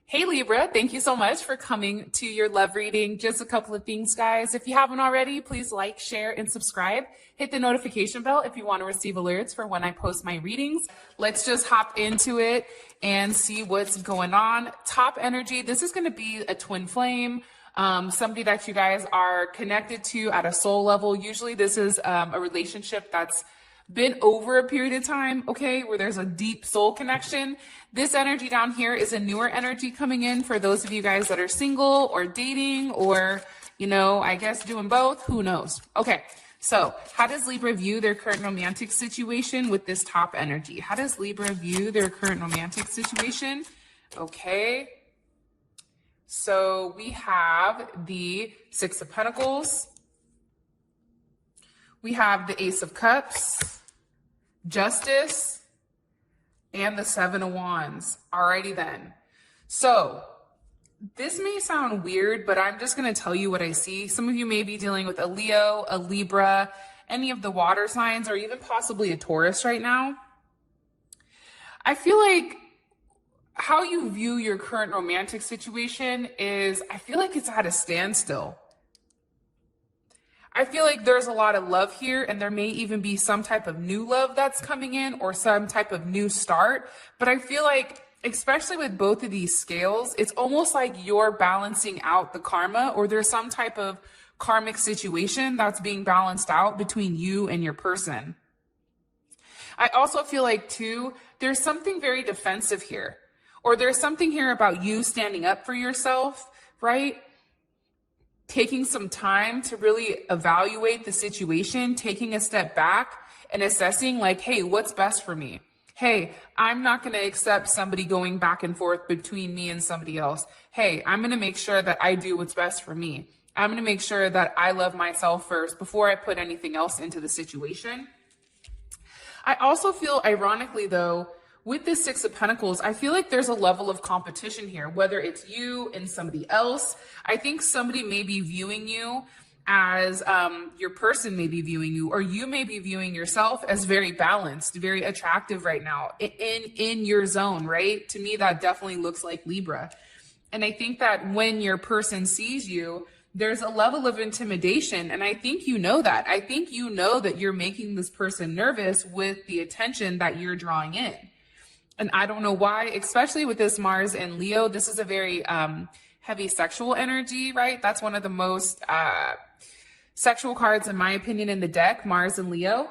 Hey Libra, thank you so much for coming to your love reading. Just a couple of things, guys. If you haven't already, please like, share, and subscribe. Hit the notification bell if you want to receive alerts for when I post my readings. Let's just hop into it and see what's going on. Top energy, this is going to be a twin flame, somebody that you guys are connected to at a soul level. Usually this is a relationship that's been over a period of time, okay, where there's a deep soul connection. This energy down here is a newer energy coming in for those of you guys that are single or dating or, I guess doing both, who knows? Okay, so how does Libra view their current romantic situation with this top energy? How does Libra view their current romantic situation? Okay, so we have the Six of Pentacles. We have the Ace of Cups, Justice, and the Seven of Wands. Alrighty then. So this may sound weird, but I'm just going to tell you what I see. Some of you may be dealing with a Leo, a Libra, any of the water signs, or even possibly a Taurus right now. I feel like how you view your current romantic situation is, I feel like it's at a standstill. I feel like there's a lot of love here, and there may even be some type of new love that's coming in or some type of new start. But I feel like, especially with both of these scales, it's almost like you're balancing out the karma, or there's some type of karmic situation that's being balanced out between you and your person. I also feel like, too, there's something very defensive here, or there's something here about you standing up for yourself, right? Taking some time to really evaluate the situation, taking a step back and assessing like, hey, what's best for me? Hey, I'm not going to accept somebody going back and forth between me and somebody else. Hey, I'm going to make sure that I do what's best for me. I'm going to make sure that I love myself first before I put anything else into the situation. I also feel, ironically though, with this Six of Pentacles, I feel like there's a level of competition here, whether it's you and somebody else. I think somebody may be viewing you as your person may be viewing you, or you may be viewing yourself as very balanced, very attractive right now in your zone, right? To me, that definitely looks like Libra. And I think that when your person sees you, there's a level of intimidation. And I think you know that. I think you know that you're making this person nervous with the attention that you're drawing in. And I don't know why, especially with this Mars and Leo, this is a very heavy sexual energy, right? That's one of the most sexual cards, in my opinion, in the deck, Mars and Leo.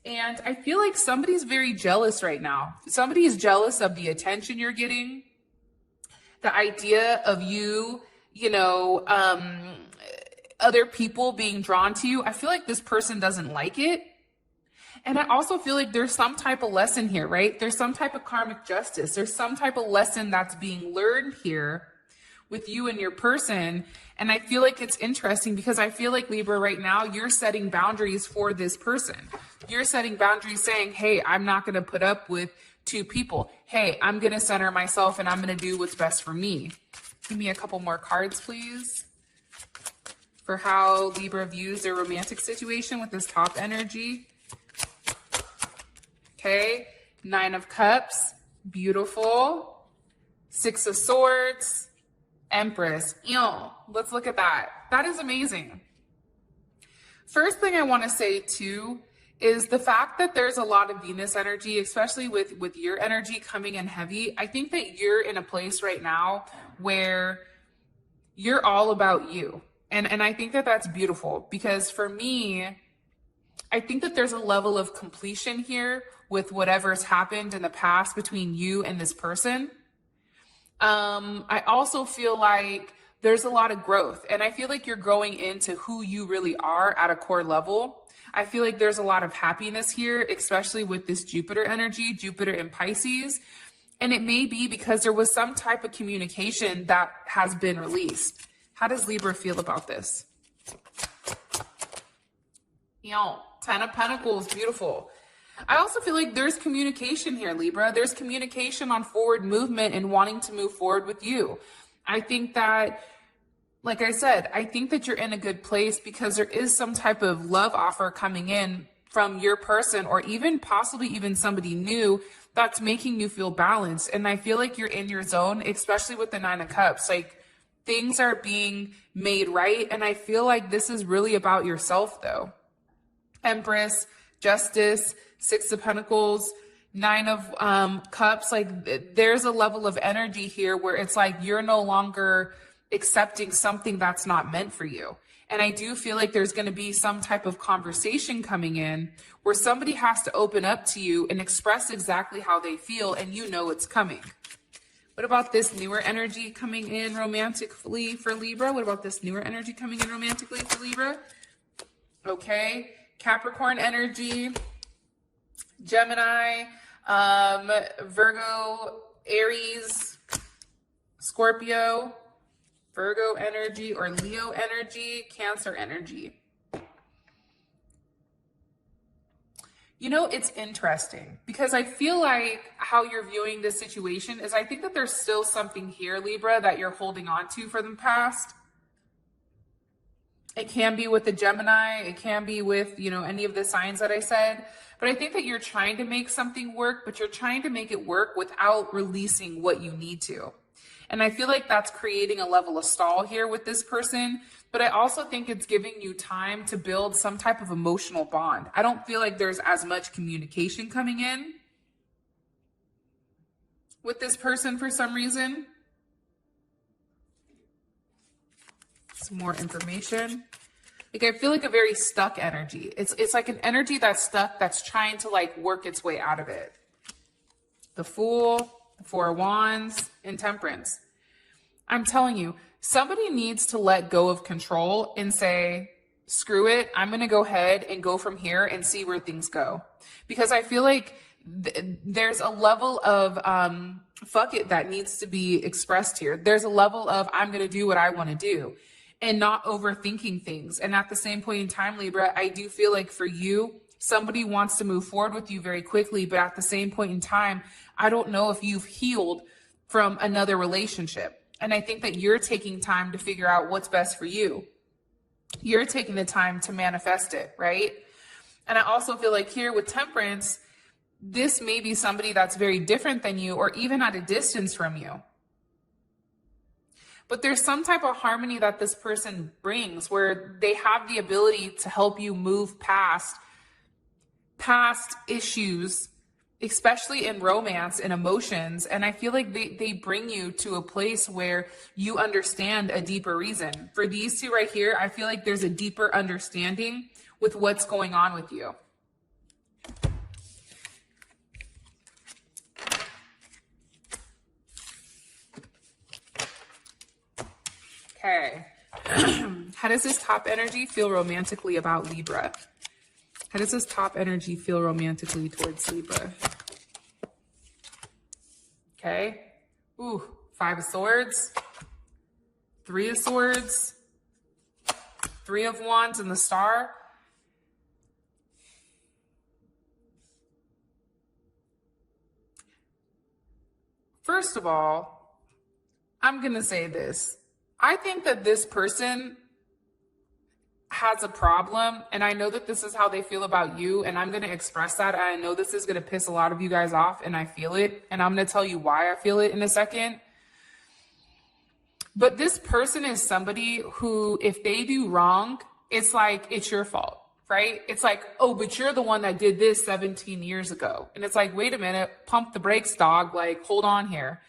And I feel like somebody's very jealous right now. Somebody is jealous of the attention you're getting, the idea of you, other people being drawn to you. I feel like this person doesn't like it. And I also feel like there's some type of lesson here, right? There's some type of karmic justice. There's some type of lesson that's being learned here with you and your person. And I feel like it's interesting because I feel like, Libra, right now, you're setting boundaries for this person. You're setting boundaries saying, hey, I'm not going to put up with two people. Hey, I'm going to center myself and I'm going to do what's best for me. Give me a couple more cards, please, for how Libra views their romantic situation with this top energy. Okay, Nine of Cups, beautiful. Six of Swords, Empress. Let's look at that. That is amazing. First thing I want to say too is the fact that there's a lot of Venus energy, especially with your energy coming in heavy. I think that you're in a place right now where you're all about you. And I think that that's beautiful because for me, I think that there's a level of completion here with whatever's happened in the past between you and this person. I also feel like there's a lot of growth, and I feel like you're growing into who you really are at a core level. I feel like there's a lot of happiness here, especially with this Jupiter energy, Jupiter in Pisces. And it may be because there was some type of communication that has been released. How does Libra feel about this? Ten of Pentacles, beautiful. I also feel like there's communication here, Libra. There's communication on forward movement and wanting to move forward with you. I think that, like I said, I think that you're in a good place because there is some type of love offer coming in from your person, or even possibly even somebody new that's making you feel balanced. And I feel like you're in your zone, especially with the 9 of Cups. Like, things are being made right. And I feel like this is really about yourself though. Empress, Justice, 6 of Pentacles, 9 of Cups. Like, there's a level of energy here where it's like you're no longer accepting something that's not meant for you. And I do feel like there's going to be some type of conversation coming in where somebody has to open up to you and express exactly how they feel, and you know it's coming. What about this newer energy coming in romantically for Libra? What about this newer energy coming in romantically for Libra? Okay, Capricorn energy, Gemini, Virgo, Aries, Scorpio, Virgo energy, or Leo energy, Cancer energy. You know, it's interesting because I feel like how you're viewing this situation is, I think that there's still something here, Libra, that you're holding on to from the past. It can be with the Gemini. It can be with, you know, any of the signs that I said. But I think that you're trying to make something work, but you're trying to make it work without releasing what you need to. And I feel like that's creating a level of stall here with this person. But I also think it's giving you time to build some type of emotional bond. I don't feel like there's as much communication coming in with this person for some reason. Some more information. Like, I feel like a very stuck energy. It's like an energy that's stuck, that's trying to like work its way out of it. The Fool, the 4 of Wands, and Temperance. I'm telling you, somebody needs to let go of control and say, screw it, I'm going to go ahead and go from here and see where things go. Because I feel like there's a level of fuck it that needs to be expressed here. There's a level of I'm going to do what I want to do and not overthinking things. And at the same point in time, Libra, I do feel like for you, somebody wants to move forward with you very quickly, but at the same point in time, I don't know if you've healed from another relationship. And I think that you're taking time to figure out what's best for you. You're taking the time to manifest it, right? And I also feel like here with Temperance, this may be somebody that's very different than you or even at a distance from you. But there's some type of harmony that this person brings where they have the ability to help you move past issues, especially in romance and emotions. And I feel like they bring you to a place where you understand a deeper reason. For these two right here, I feel like there's a deeper understanding with what's going on with you. Okay. How does this top energy feel romantically about Libra? How does this top energy feel romantically towards Libra? Okay. Ooh, 5 of Swords, 3 of Swords, 3 of Wands, and the Star. First of all, I'm going to say this. I think that this person has a problem, and I know that this is how they feel about you, and I'm going to express that. I know this is going to piss a lot of you guys off, and I feel it, and I'm going to tell you why I feel it in a second. But this person is somebody who, if they do wrong, it's like, it's your fault, right? It's like, oh, but you're the one that did this 17 years ago. And it's like, wait a minute, pump the brakes, dog. Like, hold on here.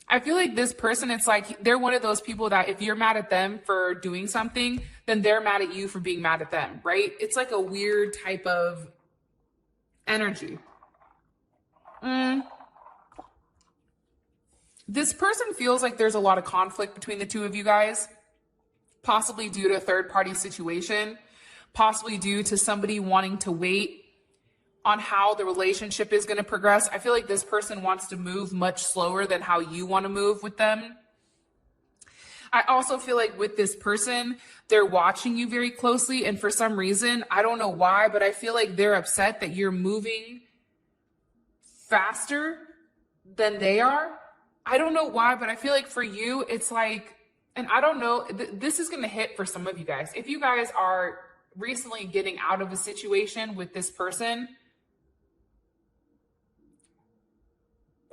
I feel like this person, it's like they're one of those people that if you're mad at them for doing something, then they're mad at you for being mad at them, right? It's like a weird type of energy. This person feels like there's a lot of conflict between the two of you guys, possibly due to a third-party situation, possibly due to somebody wanting to wait on how the relationship is going to progress. I feel like this person wants to move much slower than how you want to move with them. I also feel like with this person, they're watching you very closely. And for some reason, I don't know why, but I feel like they're upset that you're moving faster than they are. I don't know why, but I feel like for you, it's like, and I don't know, this is going to hit for some of you guys. If you guys are recently getting out of a situation with this person,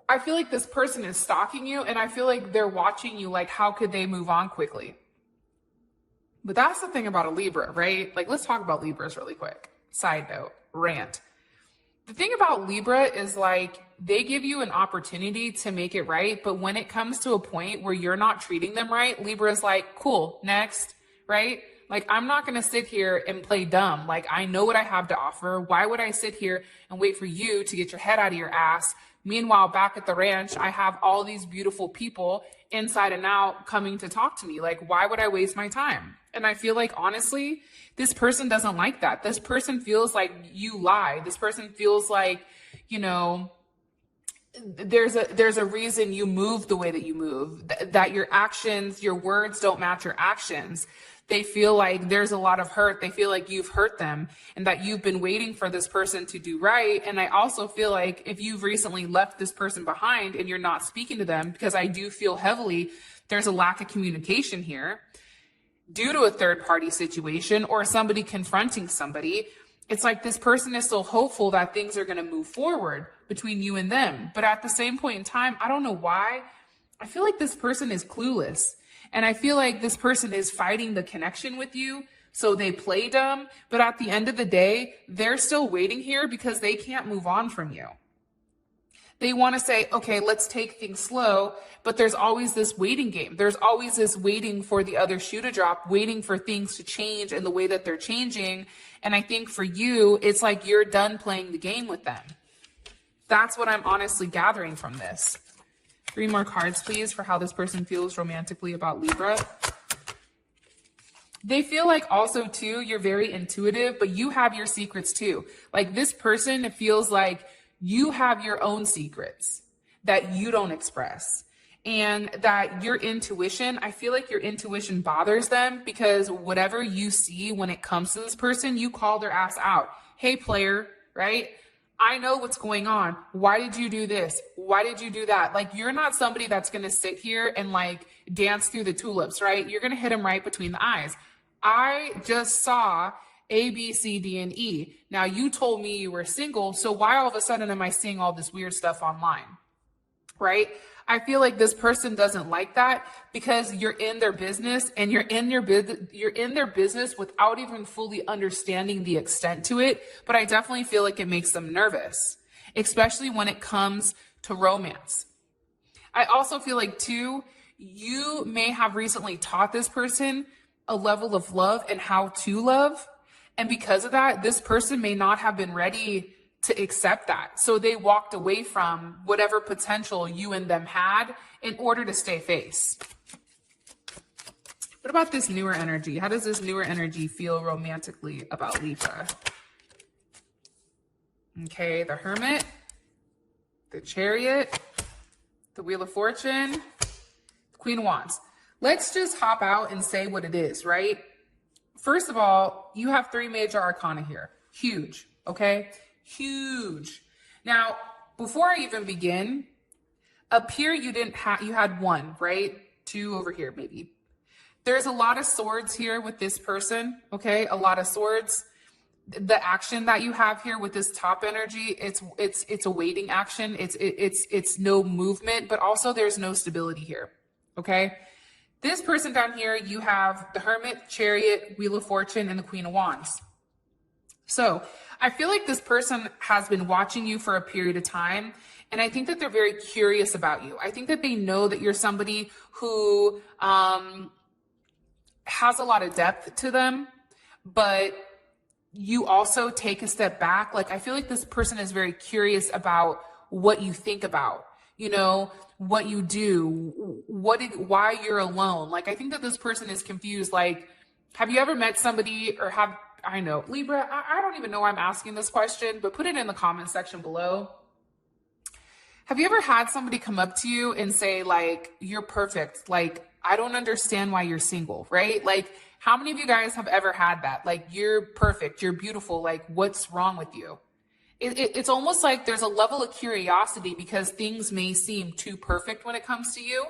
I feel like this person is stalking you, and I feel like they're watching you, like, how could they move on quickly? But that's the thing about a Libra, right? Like, let's talk about Libras really quick. Side note, rant. The thing about Libra is, like, they give you an opportunity to make it right, but when it comes to a point where you're not treating them right, Libra is like, cool, next, right? Like, I'm not going to sit here and play dumb. Like, I know what I have to offer. Why would I sit here and wait for you to get your head out of your ass? Meanwhile, back at the ranch, I have all these beautiful people inside and out coming to talk to me. Like, why would I waste my time? And I feel like, honestly, this person doesn't like that. This person feels like you lie. This person feels like, you know, there's a reason you move the way that you move, that your actions, your words don't match your actions. They feel like there's a lot of hurt. They feel like you've hurt them and that you've been waiting for this person to do right. And I also feel like if you've recently left this person behind and you're not speaking to them, because I do feel heavily there's a lack of communication here due to a third party situation or somebody confronting somebody. It's like this person is still hopeful that things are going to move forward between you and them. But at the same point in time, I don't know why, I feel like this person is clueless. And I feel like this person is fighting the connection with you. So they play dumb. But at the end of the day, they're still waiting here because they can't move on from you. They want to say, okay, let's take things slow. But there's always this waiting game. There's always this waiting for the other shoe to drop, waiting for things to change in the way that they're changing. And I think for you, it's like you're done playing the game with them. That's what I'm honestly gathering from this. 3 more cards, please, for how this person feels romantically about Libra. They feel like also, too, you're very intuitive, but you have your secrets, too. Like, this person feels like you have your own secrets that you don't express. And that your intuition, I feel like your intuition bothers them because whatever you see when it comes to this person, you call their ass out. Hey, player, right? I know what's going on. Why did you do this? Why did you do that? Like, you're not somebody that's going to sit here and like dance through the tulips, right? You're going to hit them right between the eyes. I just saw A, B, C, D, and E. Now, you told me you were single, so why all of a sudden am I seeing all this weird stuff online, right? I feel like this person doesn't like that because you're in their business and you're in their business without even fully understanding the extent to it. But I definitely feel like it makes them nervous, especially when it comes to romance. I also feel like, too, you may have recently taught this person a level of love and how to love. And because of that, this person may not have been ready to accept that. So they walked away from whatever potential you and them had in order to stay face. What about this newer energy? How does this newer energy feel romantically about Libra? Okay, the Hermit, the Chariot, the Wheel of Fortune, the Queen of Wands. Let's just hop out and say what it is, right? First of all, you have 3 major arcana here. Huge, okay? Huge. Now, before I even begin, up here you had 1, right? 2 over here, maybe. There's a lot of swords here with this person, okay? A lot of swords. The action that you have here with this top energy, it's a waiting action. It's no movement, but also there's no stability here, okay? This person down here, you have the Hermit, Chariot, Wheel of Fortune, and the Queen of Wands. So I feel like this person has been watching you for a period of time, and I think that they're very curious about you. I think that they know that you're somebody who has a lot of depth to them, but you also take a step back. Like, I feel like this person is very curious about what you think about, you know, what you do, why you're alone. Like, I think that this person is confused. Like, have you ever met somebody or I know, Libra, I don't even know why I'm asking this question, but put it in the comment section below. Have you ever had somebody come up to you and say, like, you're perfect? Like, I don't understand why you're single, right? Like, how many of you guys have ever had that? Like, you're perfect, you're beautiful, like, what's wrong with you? It's almost like there's a level of curiosity because things may seem too perfect when it comes to you.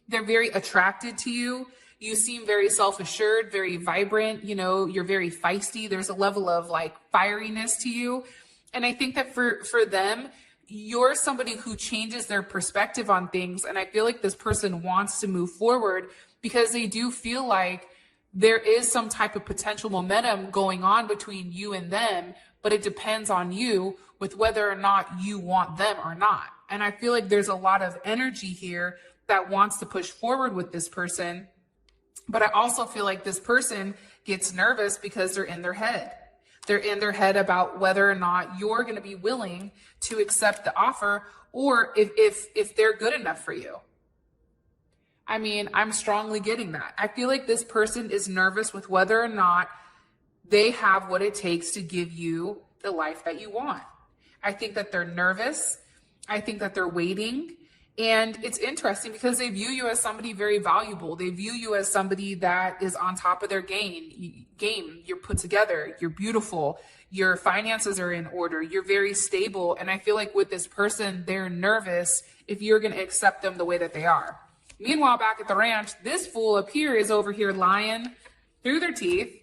They're very attracted to you. You seem very self-assured, very vibrant, you know, you're very feisty. There's a level of like fieriness to you. And I think that for them, you're somebody who changes their perspective on things. And I feel like this person wants to move forward because they do feel like there is some type of potential momentum going on between you and them, but it depends on you with whether or not you want them or not. And I feel like there's a lot of energy here that wants to push forward with this person. But I also feel like this person gets nervous because they're in their head. They're in their head about whether or not you're going to be willing to accept the offer, or if they're good enough for you. I mean, I'm strongly getting that. I feel like this person is nervous with whether or not they have what it takes to give you the life that you want. I think that they're nervous. I think that they're waiting. And it's interesting because they view you as somebody very valuable. They view you as somebody that is on top of their game. You're put together. You're beautiful. Your finances are in order. You're very stable. And I feel like with this person, they're nervous if you're going to accept them the way that they are. Meanwhile, back at the ranch, this fool up here is over here lying through their teeth,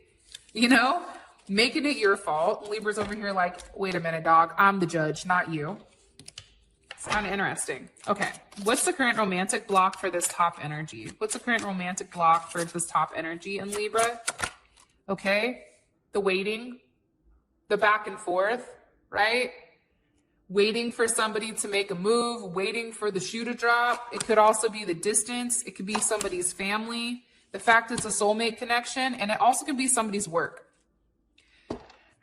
you know, making it your fault. Libra's over here like, wait a minute, dog. I'm the judge, not you. It's kind of interesting. Okay. What's the current romantic block for this top energy? What's the current romantic block for this top energy in Libra? Okay. The waiting, the back and forth, right? Waiting for somebody to make a move, waiting for the shoe to drop. It could also be the distance. It could be somebody's family. The fact it's a soulmate connection, and it also could be somebody's work.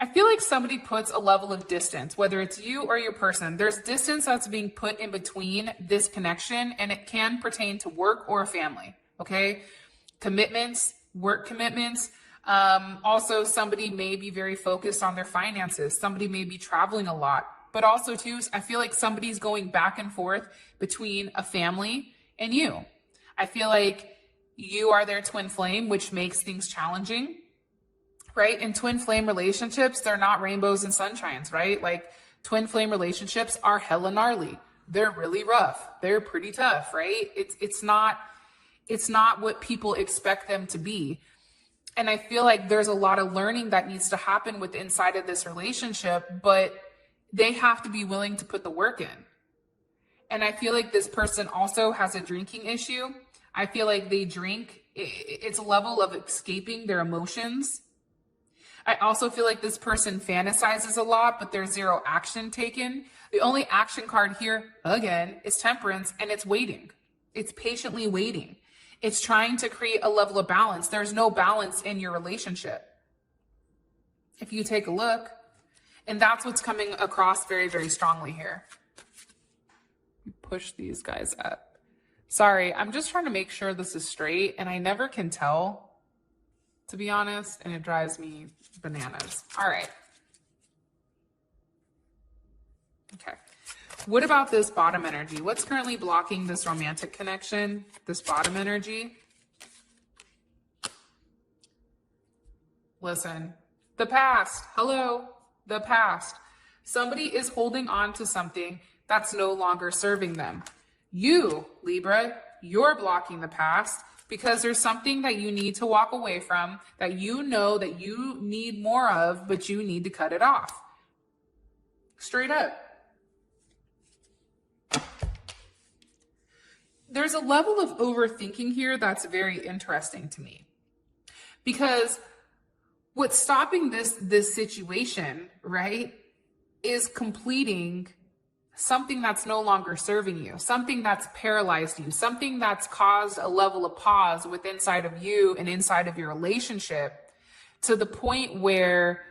I feel like somebody puts a level of distance, whether it's you or your person. There's distance that's being put in between this connection, and it can pertain to work or a family, okay? Commitments, work commitments. Also, somebody may be very focused on their finances. Somebody may be traveling a lot. But also, too, I feel like somebody's going back and forth between a family and you. I feel like you are their twin flame, which makes things challenging. Right? In twin flame relationships, they're not rainbows and sunshines, right? Like twin flame relationships are hella gnarly. They're really rough. They're pretty tough, right? It's not what people expect them to be. And I feel like there's a lot of learning that needs to happen with inside of this relationship, but they have to be willing to put the work in. And I feel like this person also has a drinking issue. I feel like they drink. It's a level of escaping their emotions. I also feel like this person fantasizes a lot, but there's zero action taken. The only action card here, again, is temperance, and it's waiting. It's patiently waiting. It's trying to create a level of balance. There's no balance in your relationship. If you take a look, and that's what's coming across very, very strongly here. Push these guys up. Sorry, I'm just trying to make sure this is straight, and I never can tell, to be honest, and it drives me bananas. All right. Okay. What about this bottom energy? What's currently blocking this romantic connection, this bottom energy? Listen, the past. Hello, the past. Somebody is holding on to something that's no longer serving them. You, Libra, you're blocking the past because there's something that you need to walk away from that you know that you need more of, but you need to cut it off. Straight up. There's a level of overthinking here that's very interesting to me. Because what's stopping this situation, right, is completing something that's no longer serving you, something that's paralyzed you, something that's caused a level of pause with inside of you and inside of your relationship to the point where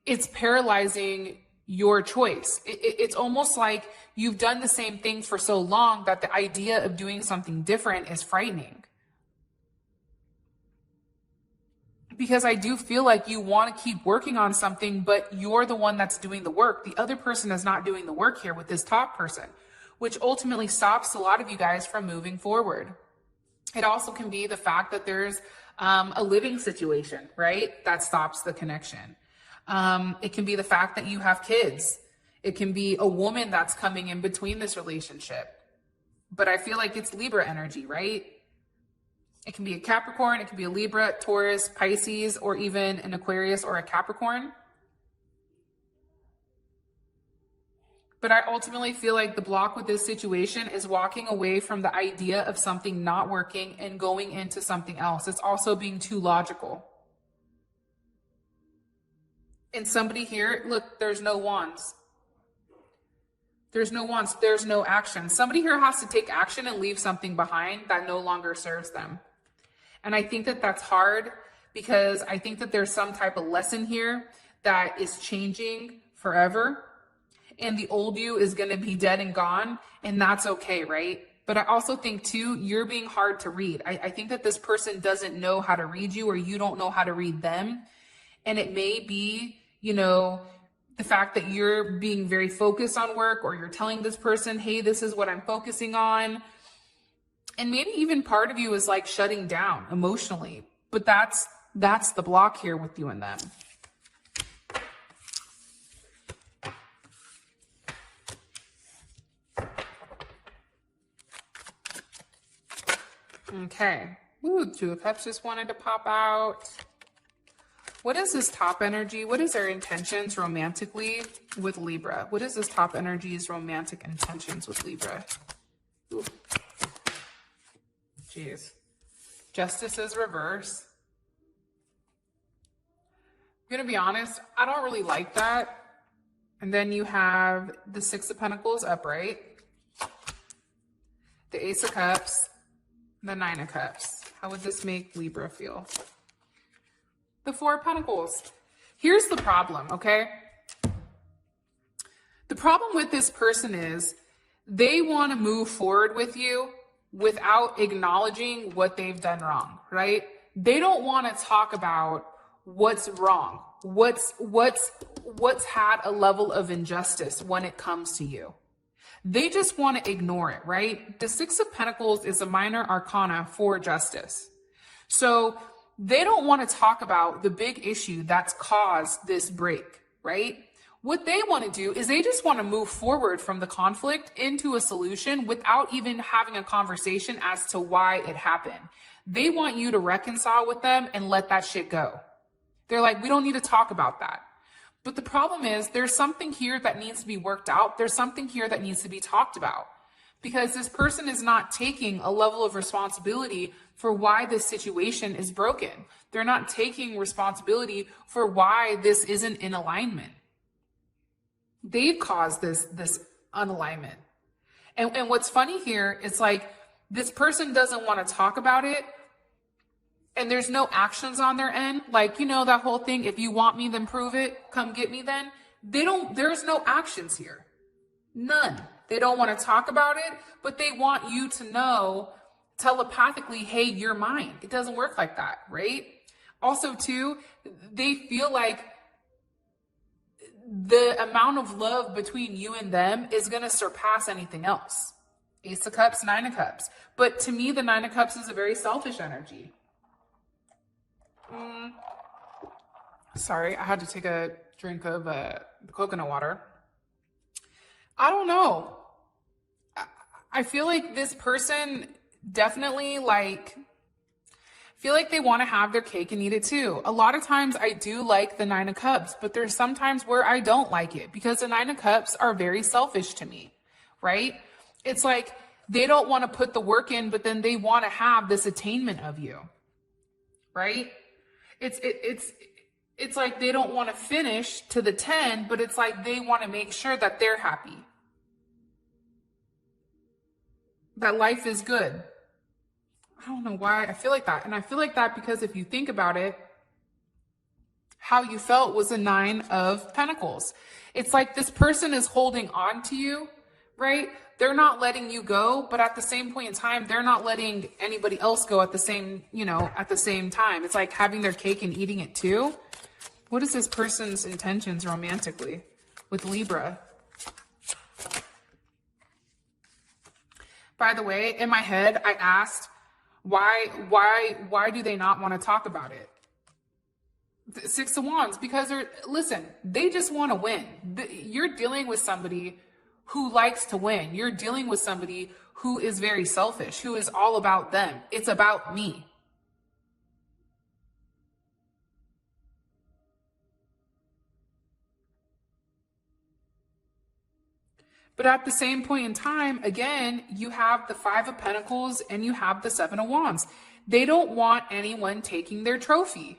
it's paralyzing your choice. It's almost like you've done the same thing for so long that the idea of doing something different is frightening. Because I do feel like you want to keep working on something, but you're the one that's doing the work. The other person is not doing the work here with this top person, which ultimately stops a lot of you guys from moving forward. It also can be the fact that there's a living situation, right? That stops the connection. It can be the fact that you have kids. It can be a woman that's coming in between this relationship. But I feel like it's Libra energy, right? It can be a Capricorn, it can be a Libra, Taurus, Pisces, or even an Aquarius or a Capricorn. But I ultimately feel like the block with this situation is walking away from the idea of something not working and going into something else. It's also being too logical. And somebody here, look, there's no wands. There's no wands, there's no action. Somebody here has to take action and leave something behind that no longer serves them. And I think that that's hard because I think that there's some type of lesson here that is changing forever. And the old you is going to be dead and gone. And that's okay, right? But I also think too, you're being hard to read. I think that this person doesn't know how to read you, or you don't know how to read them. And it may be, you know, the fact that you're being very focused on work, or you're telling this person, hey, this is what I'm focusing on. And maybe even part of you is like shutting down emotionally, but that's the block here with you and them. Okay. Ooh, Two of Cups just wanted to pop out. What is this top energy? What is their intentions romantically with Libra? What is this top energy's romantic intentions with Libra? Ooh. Jeez. Justice is reverse. I'm going to be honest, I don't really like that. And then you have the Six of Pentacles upright, the Ace of Cups, the Nine of Cups. How would this make Libra feel? The Four of Pentacles. Here's the problem, okay? The problem with this person is they want to move forward with you without acknowledging what they've done wrong, right? They don't want to talk about what's wrong, what's had a level of injustice when it comes to you. They just want to ignore it, right? The Six of Pentacles is a minor arcana for justice. So they don't want to talk about the big issue that's caused this break, right? What they want to do is they just want to move forward from the conflict into a solution without even having a conversation as to why it happened. They want you to reconcile with them and let that shit go. They're like, we don't need to talk about that. But the problem is there's something here that needs to be worked out. There's something here that needs to be talked about, because this person is not taking a level of responsibility for why this situation is broken. They're not taking responsibility for why this isn't in alignment. They've caused this unalignment. And what's funny here is like this person doesn't want to talk about it, and there's no actions on their end. Like, you know, that whole thing, if you want me, then prove it, come get me then. There's no actions here. None. They don't want to talk about it, but they want you to know telepathically, hey, you're mine. It doesn't work like that, right? Also, too, they feel like the amount of love between you and them is going to surpass anything else. Ace of Cups, Nine of Cups. But to me, the Nine of Cups is a very selfish energy. Sorry, I had to take a drink of coconut water. I don't know. I feel like this person definitely feel like they want to have their cake and eat it too. A lot of times I do like the Nine of Cups, but there's some times where I don't like it because the Nine of Cups are very selfish to me, right? It's like they don't want to put the work in, but then they want to have this attainment of you, right? It's like they don't want to finish to the 10, but it's like they want to make sure that they're happy, that life is good. I don't know why I feel like that. And I feel like that because if you think about it, how you felt was a Nine of Pentacles. It's like this person is holding on to you, right? They're not letting you go, but at the same point in time, they're not letting anybody else go at the same, at the same time. It's like having their cake and eating it too. What is this person's intentions romantically with Libra? By the way, in my head, I asked, why do they not want to talk about it? The Six of Wands, because they just want to win. You're dealing with somebody who likes to win. You're dealing with somebody who is very selfish, who is all about them. It's about me, But at the same point in time, again, you have the Five of Pentacles and you have the Seven of Wands. They don't want anyone taking their trophy.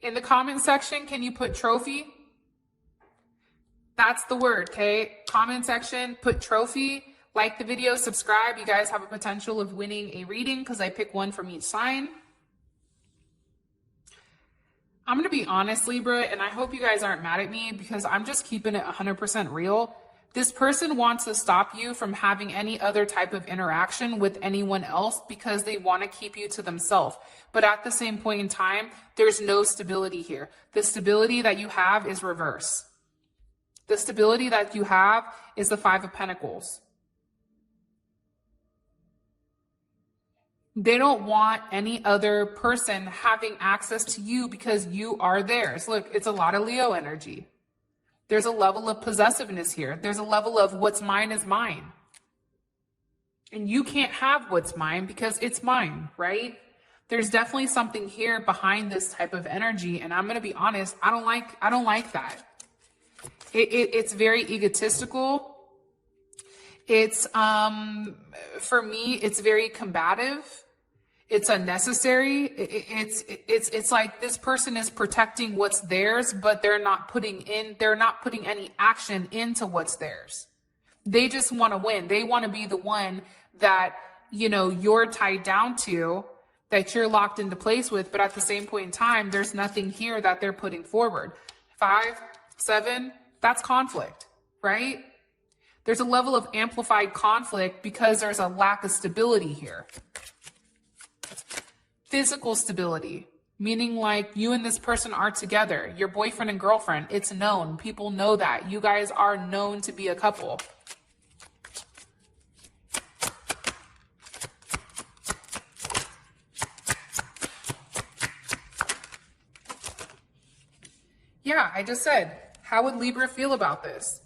In the comment section, can you put trophy? That's the word, okay? Comment section, put trophy. Like the video, subscribe. You guys have a potential of winning a reading because I pick one from each sign. I'm going to be honest, Libra, and I hope you guys aren't mad at me because I'm just keeping it 100% real. This person wants to stop you from having any other type of interaction with anyone else because they want to keep you to themselves. But at the same point in time, there's no stability here. The stability that you have is reverse. The stability that you have is the Five of Pentacles. They don't want any other person having access to you because you are theirs. Look, it's a lot of Leo energy. There's a level of possessiveness here. There's a level of what's mine is mine. And you can't have what's mine because it's mine, right? There's definitely something here behind this type of energy. And I'm going to be honest, I don't like that. It's very egotistical. It's, for me, it's very combative. It's unnecessary. It's like this person is protecting what's theirs, but they're not putting any action into what's theirs. They just want to win. They want to be the one that, you know, you're tied down to, that you're locked into place with. But at the same point in time, there's nothing here that they're putting forward. 5, 7, that's conflict, right? There's a level of amplified conflict because there's a lack of stability here. Physical stability, meaning like you and this person are together, your boyfriend and girlfriend. It's known. People know that. You guys are known to be a couple. Yeah, I just said, how would Libra feel about this?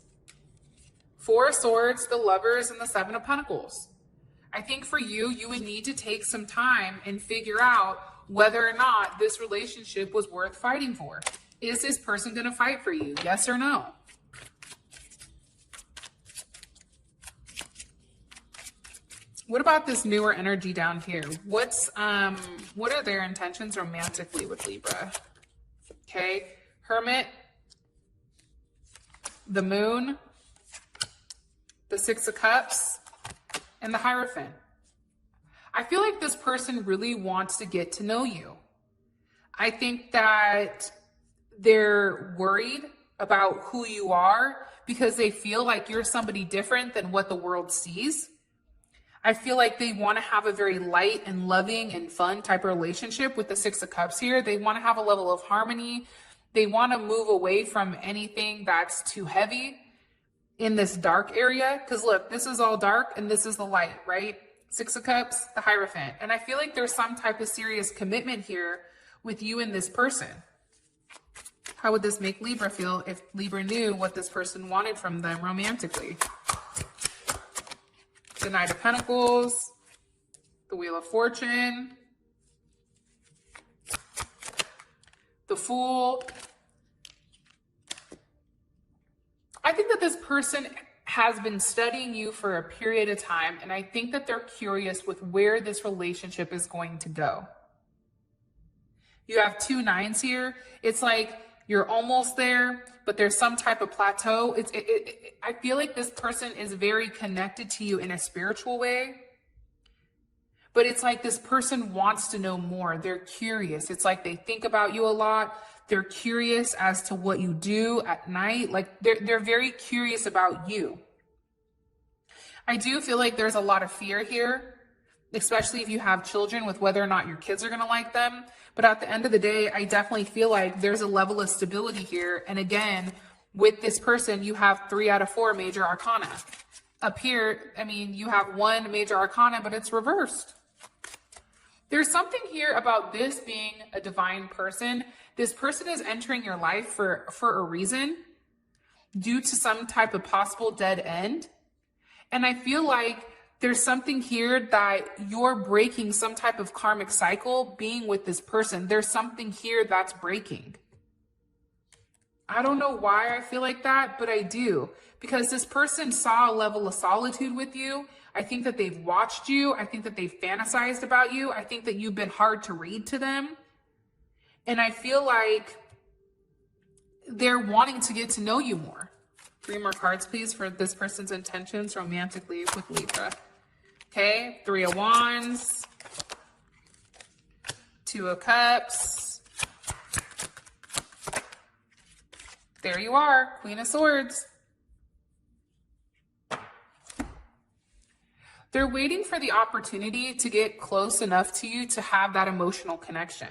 4 of Swords, the Lovers, and the 7 of Pentacles. I think for you, you would need to take some time and figure out whether or not this relationship was worth fighting for. Is this person going to fight for you? Yes or no? What about this newer energy down here? What are their intentions romantically with Libra? Okay, Hermit, the Moon, the 6 of Cups, and the Hierophant. I feel like this person really wants to get to know you. I think that they're worried about who you are because they feel like you're somebody different than what the world sees. I feel like they want to have a very light and loving and fun type of relationship with the 6 of Cups here. They want to have a level of harmony. They want to move away from anything that's too heavy in this dark area. Because look, this is all dark and this is the light, right? 6 of Cups, the Hierophant. And I feel like there's some type of serious commitment here with you and this person. How would this make Libra feel if Libra knew what this person wanted from them romantically? The Knight of Pentacles, the Wheel of Fortune, the Fool. I think that this person has been studying you for a period of time, and I think that they're curious with where this relationship is going to go. You have 2 9s here. It's like you're almost there, but there's some type of plateau. I feel like this person is very connected to you in a spiritual way, but it's like this person wants to know more. They're curious. It's like they think about you a lot. They're curious as to what you do at night. Like they're very curious about you. I do feel like there's a lot of fear here, especially if you have children, with whether or not your kids are going to like them. But at the end of the day, I definitely feel like there's a level of stability here. And again, with this person, you have 3 out of 4 major arcana. Up here, I mean, you have 1 major arcana, but it's reversed. There's something here about this being a divine person. This person is entering your life for a reason, due to some type of possible dead end. And I feel like there's something here that you're breaking some type of karmic cycle being with this person. There's something here that's breaking. I don't know why I feel like that, but I do. because this person saw a level of solitude with you. I think that they've watched you. I think that they've fantasized about you. I think that you've been hard to read to them. And I feel like they're wanting to get to know you more. 3 more cards, please, for this person's intentions romantically with Libra. Okay, 3 of Wands, 2 of Cups. There you are, Queen of Swords. They're waiting for the opportunity to get close enough to you to have that emotional connection.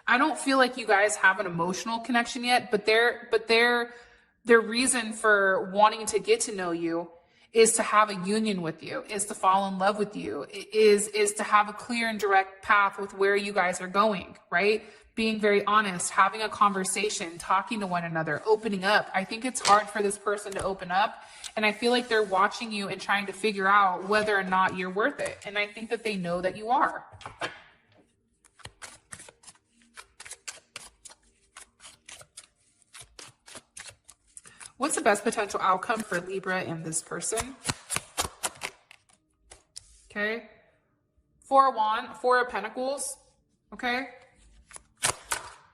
I don't feel like you guys have an emotional connection yet, but their reason for wanting to get to know you is to have a union with you, is to fall in love with you, is to have a clear and direct path with where you guys are going, right? Being very honest, having a conversation, talking to one another, opening up. I think it's hard for this person to open up. And I feel like they're watching you and trying to figure out whether or not you're worth it. And I think that they know that you are. What's the best potential outcome for Libra and this person? Okay. 4 of Pentacles. Okay.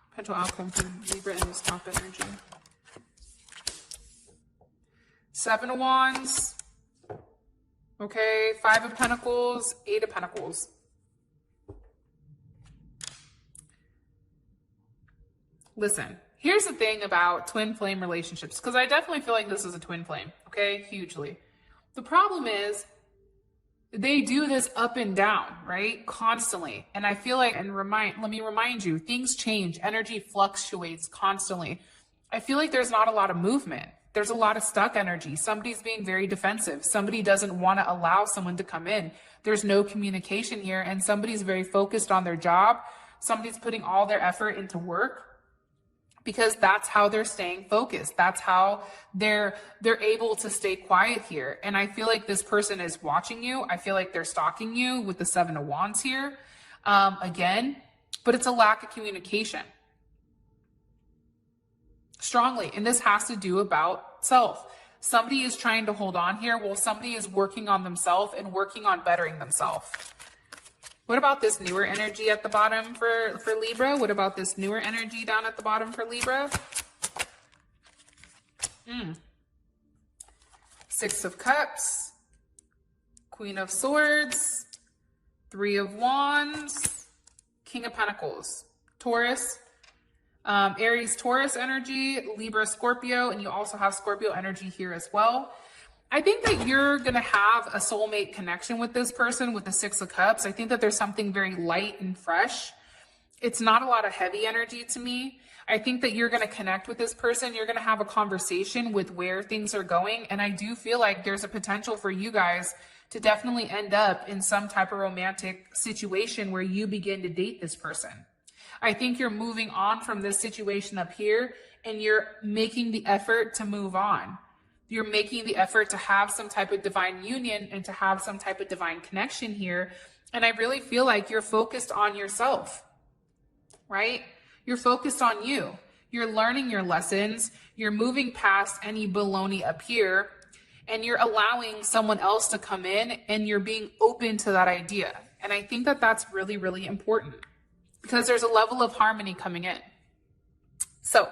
Potential outcome for Libra and this top energy. 7 of Wands. Okay. 5 of Pentacles. 8 of Pentacles. Listen. Here's the thing about twin flame relationships, because I definitely feel like this is a twin flame, okay? Hugely. The problem is they do this up and down, right? Constantly. And I feel like, let me remind you, things change. Energy fluctuates constantly. I feel like there's not a lot of movement. There's a lot of stuck energy. Somebody's being very defensive. Somebody doesn't want to allow someone to come in. There's no communication here, and somebody's very focused on their job. Somebody's putting all their effort into work, because that's how they're staying focused. That's how they're able to stay quiet here. And I feel like this person is watching you. I feel like they're stalking you with the 7 of Wands here, again, but it's a lack of communication. Strongly. And this has to do about self. Somebody is trying to hold on here while somebody is working on themselves and working on bettering themselves. What about this newer energy at the bottom for Libra? What about this newer energy down at the bottom for Libra? 6 of Cups, Queen of Swords, 3 of Wands, King of Pentacles, Taurus, Aries, Taurus energy, Libra, Scorpio, and you also have Scorpio energy here as well. I think that you're going to have a soulmate connection with this person with the 6 of Cups. I think that there's something very light and fresh. It's not a lot of heavy energy to me. I think that you're going to connect with this person. You're going to have a conversation with where things are going. And I do feel like there's a potential for you guys to definitely end up in some type of romantic situation where you begin to date this person. I think you're moving on from this situation up here and you're making the effort to move on. You're making the effort to have some type of divine union and to have some type of divine connection here. And I really feel like you're focused on yourself, right? You're focused on you. You're learning your lessons. You're moving past any baloney up here, and you're allowing someone else to come in, and you're being open to that idea. And I think that that's really, really important because there's a level of harmony coming in. So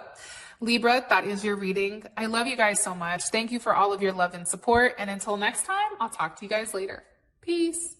Libra, that is your reading. I love you guys so much. Thank you for all of your love and support. And until next time, I'll talk to you guys later. Peace.